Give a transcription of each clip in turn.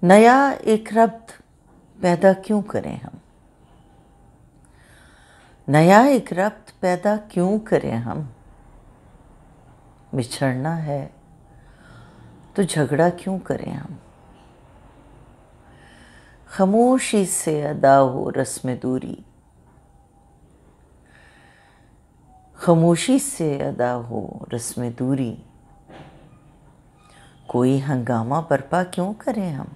नया एक रब्त पैदा क्यों करें हम? नया एक रब्त पैदा क्यों करें हम? बिछड़ना है तो झगड़ा क्यों करें हम? खामोशी से अदा हो रस्म दूरी, खामोशी से अदा हो रस्म दूरी, कोई हंगामा बर्पा क्यों करें हम?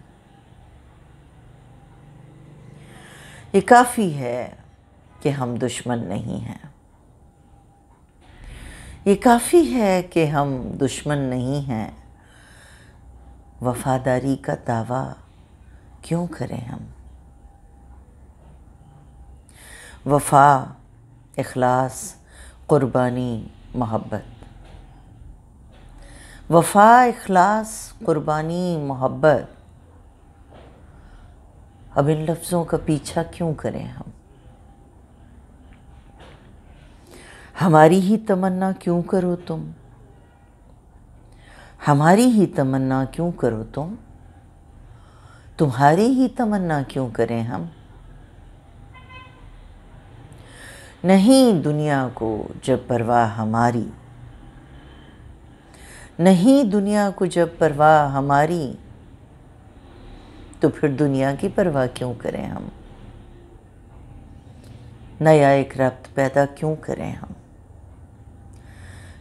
ये काफ़ी है कि हम दुश्मन नहीं हैं। ये काफ़ी है कि हम दुश्मन नहीं हैं। वफादारी का दावा क्यों करें हम? वफा, इखलास, कुर्बानी, मोहब्बत। वफा, इखलास, कुर्बानी, मोहब्बत। अब इन लफ्ज़ों का पीछा क्यों करें हम? हमारी ही तमन्ना क्यों करो तुम? हमारी ही तमन्ना क्यों करो तुम? तुम्हारी ही तमन्ना क्यों करें हम? नहीं दुनिया को जब परवाह हमारी, नहीं दुनिया को जब परवाह हमारी, तो फिर दुनिया की परवाह क्यों करें हम? नया एक रब्त पैदा क्यों करें हम?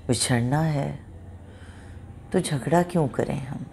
बिछड़ना है तो झगड़ा क्यों करें हम?